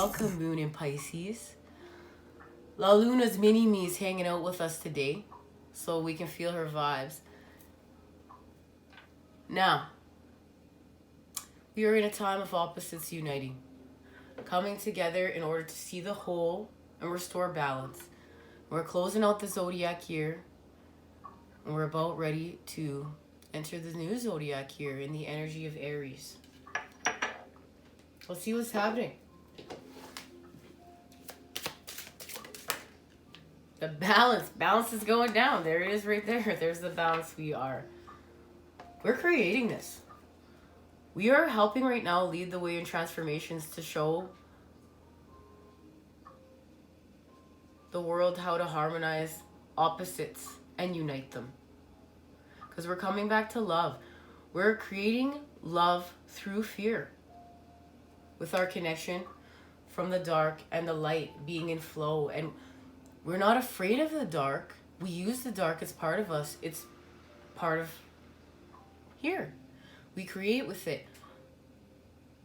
welcome Moon in Pisces. La Luna's mini-me is hanging out with us today, so we can feel her vibes. Now, we are in a time of opposites uniting, coming together in order to see the whole and restore balance. We're closing out the zodiac year, and we're about ready to enter the new zodiac year in the energy of Aries. Let's see what's happening. The balance is going down. There it is right there. There's the balance. We're creating this. We are helping right now lead the way in transformations to show the world how to harmonize opposites and unite them. Because we're coming back to love. We're creating love through fear. With our connection from the dark and the light being in flow. And we're not afraid of the dark. We use the dark as part of us. It's part of here. We create with it.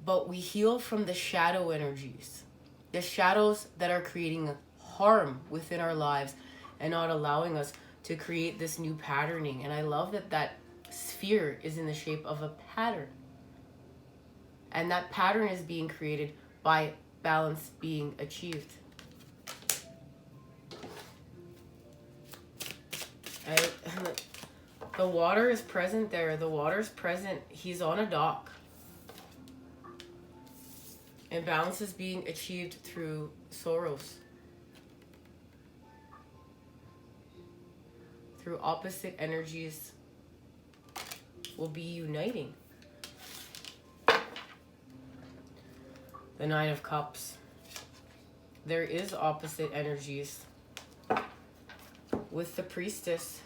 But we heal from the shadow energies. The shadows that are creating harm within our lives and not allowing us to create this new patterning. And I love that sphere is in the shape of a pattern. And that pattern is being created by balance being achieved. The water is present there. The water's present. He's on a dock. And balance is being achieved through sorrows. Through opposite energies will be uniting. The Nine of Cups. There is opposite energies with the Priestess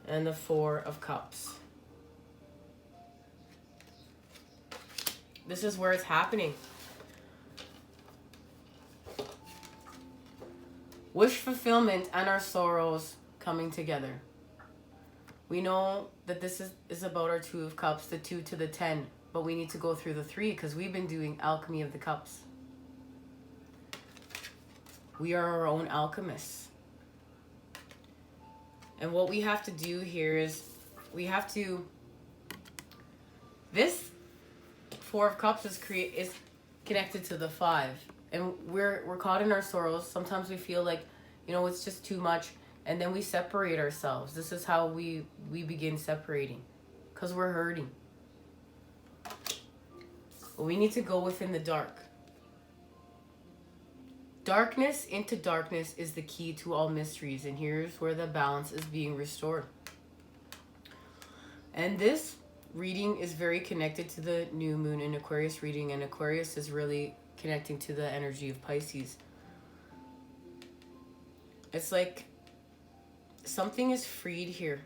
and the Four of Cups. This is where it's happening. Wish fulfillment and our sorrows coming together. We know that this is about our Two of Cups, the 2 to the 10. But we need to go through the 3 because we've been doing Alchemy of the Cups. We are our own alchemists. And what we have to do here is this Four of Cups is connected to the 5. And we're caught in our sorrows. Sometimes we feel like, it's just too much. And then we separate ourselves. This is how we begin separating. Because we're hurting. But we need to go within the dark. Darkness into darkness is the key to all mysteries. And here's where the balance is being restored. And this reading is very connected to the new moon in Aquarius reading. And Aquarius is really connecting to the energy of Pisces. It's like something is freed here.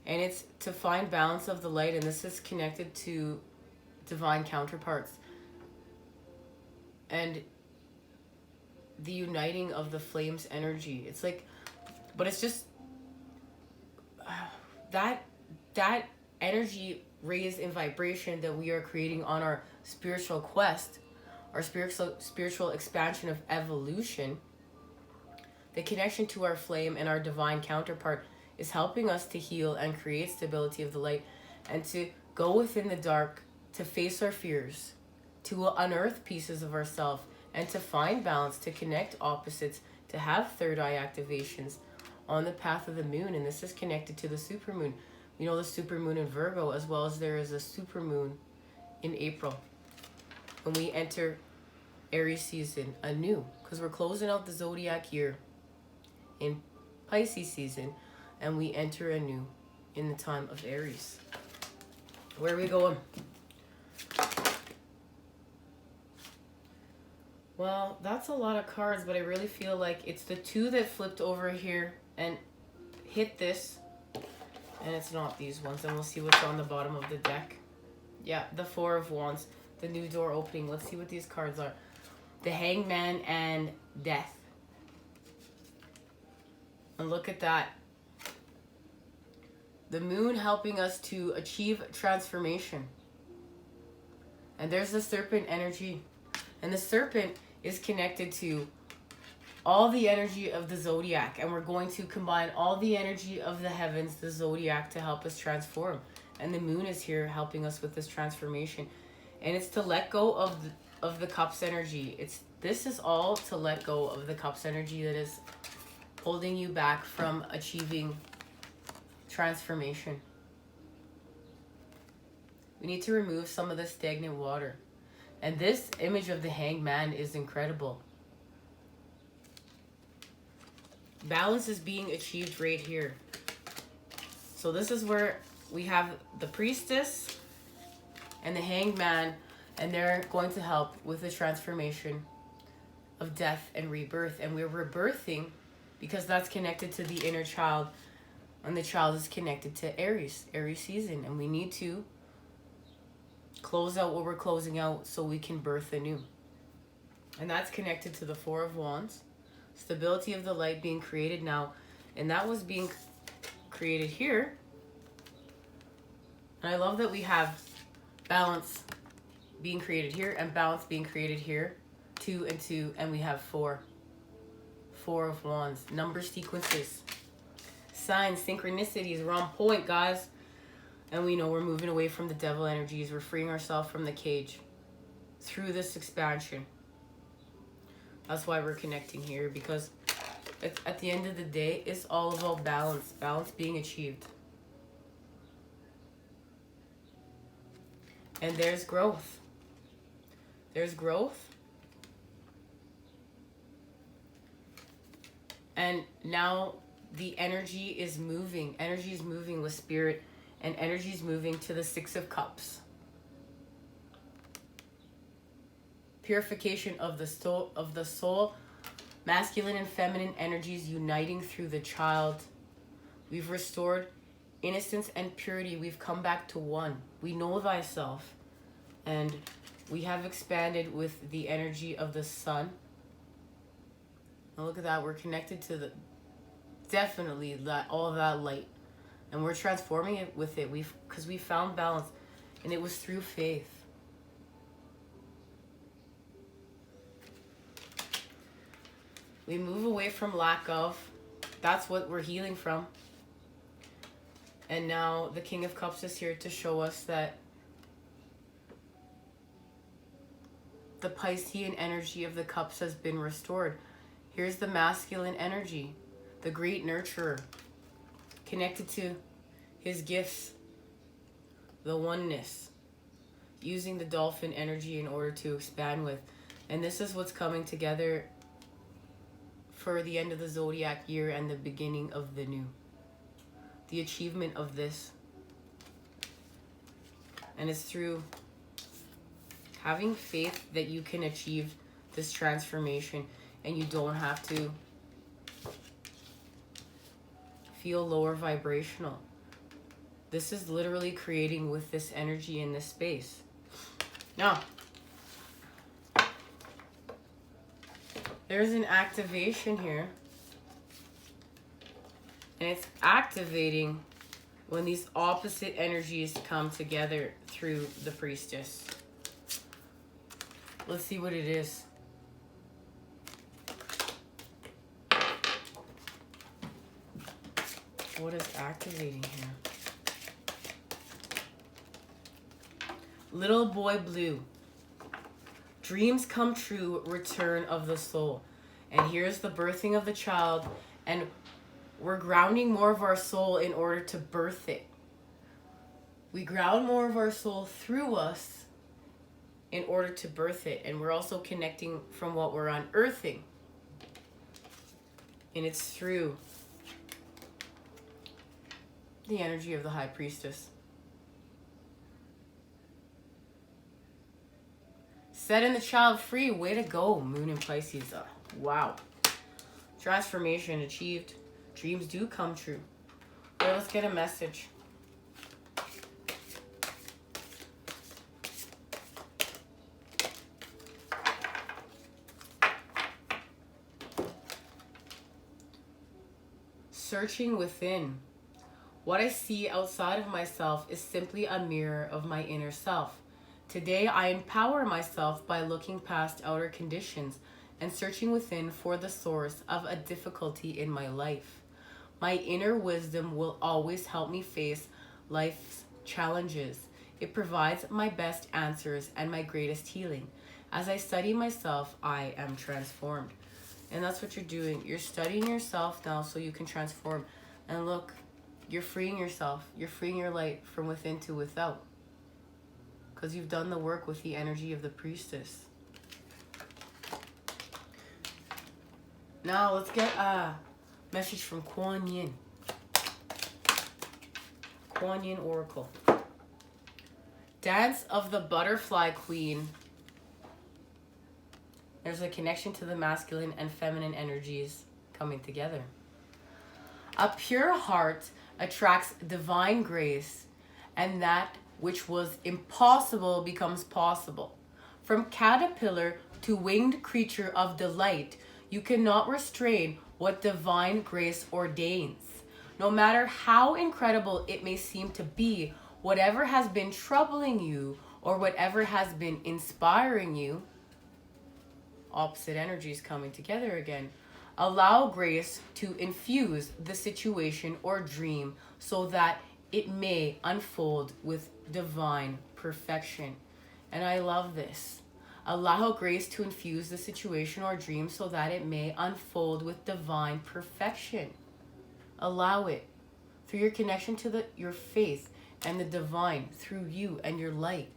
And it's to find balance of the light. And this is connected to divine counterparts and the uniting of the flames energy. It's like, but it's just that energy raised in vibration that we are creating on our spiritual quest, our spiritual expansion of evolution. The connection to our flame and our divine counterpart is helping us to heal and create stability of the light and to go within the dark, to face our fears, to unearth pieces of ourselves, and to find balance, to connect opposites, to have third eye activations on the path of the moon. And this is connected to the supermoon. We know the supermoon in Virgo, as well as there is a supermoon in April. When we enter Aries season anew, because we're closing out the zodiac year in Pisces season, and we enter anew in the time of Aries. Where are we going? Well, that's a lot of cards, but I really feel like it's the 2 that flipped over here and hit this. And it's not these ones. And we'll see what's on the bottom of the deck. Yeah, the 4 of Wands. The new door opening. Let's see what these cards are. The Hangman and Death. And look at that. The moon helping us to achieve transformation. And there's the serpent energy. And the serpent is connected to all the energy of the zodiac. And we're going to combine all the energy of the heavens, the zodiac, to help us transform. And the moon is here helping us with this transformation. And it's to let go of the cups energy. This is all to let go of the cups energy that is holding you back from achieving transformation. We need to remove some of the stagnant water. And this image of the Hanged Man is incredible. Balance is being achieved right here. So this is where we have the Priestess and the Hanged Man, and they're going to help with the transformation of death and rebirth. And we're rebirthing because that's connected to the inner child, and the child is connected to Aries season. And we need to close out what we're closing out so we can birth anew. And that's connected to the Four of Wands, stability of the light being created now, and that was being created here. And I love that we have balance being created here and balance being created here, 2 and 2, and we have 4 of Wands. Number sequences, signs, synchronicities. We're on point, guys. And we know we're moving away from the devil energies. We're freeing ourselves from the cage through this expansion. That's why we're connecting here, because at the end of the day, it's all about balance. Balance being achieved. And there's growth. There's growth. And now the energy is moving. Energy is moving with spirit. And energy is moving to the Six of Cups. Purification of the soul, masculine and feminine energies uniting through the child. We've restored innocence and purity. We've come back to one. We know thyself. And we have expanded with the energy of the sun. Now look at that. We're connected to definitely all of that light. And we're transforming it with it. Because we found balance. And it was through faith. We move away from lack of. That's what we're healing from. And now the King of Cups is here to show us that the Piscean energy of the cups has been restored. Here's the masculine energy, the great nurturer, connected to his gifts, the oneness, using the dolphin energy in order to expand with. And this is what's coming together for the end of the zodiac year and the beginning of the new. The achievement of this. And it's through having faith that you can achieve this transformation, and you don't have to feel lower vibrational. This is literally creating with this energy in this space. Now, there's an activation here. And it's activating when these opposite energies come together through the Priestess. Let's see what it is. What is activating here? Little Boy Blue. Dreams come true, return of the soul. And here's the birthing of the child. And we're grounding more of our soul in order to birth it. We ground more of our soul through us in order to birth it. And we're also connecting from what we're unearthing. And it's through the energy of the High Priestess. Setting the child free. Way to go, Moon in Pisces. Wow. Transformation achieved. Dreams do come true. Okay, let's get a message. Searching within. What I see outside of myself is simply a mirror of my inner self. Today, I empower myself by looking past outer conditions and searching within for the source of a difficulty in my life. My inner wisdom will always help me face life's challenges. It provides my best answers and my greatest healing. As I study myself, I am transformed. And that's what you're doing. You're studying yourself now so you can transform. And look, you're freeing yourself. You're freeing your light from within to without. Because you've done the work with the energy of the priestess. Now let's get a message from Kuan Yin. Kuan Yin Oracle. Dance of the Butterfly Queen. There's a connection to the masculine and feminine energies coming together. A pure heart attracts divine grace, and that which was impossible becomes possible. From caterpillar to winged creature of delight, you cannot restrain what divine grace ordains. No matter how incredible it may seem to be, whatever has been troubling you or whatever has been inspiring you, opposite energies coming together again. Allow grace to infuse the situation or dream so that it may unfold with divine perfection. And I love this. Allow grace to infuse the situation or dream so that it may unfold with divine perfection. Allow it through your connection to your faith and the divine, through you and your light.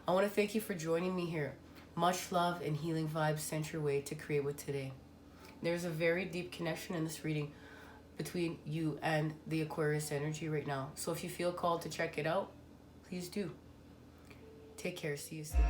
I want to thank you for joining me here. Much love and healing vibes sent your way to create with today. There's a very deep connection in this reading between you and the Aquarius energy right now. So if you feel called to check it out, please do. Take care. See you soon.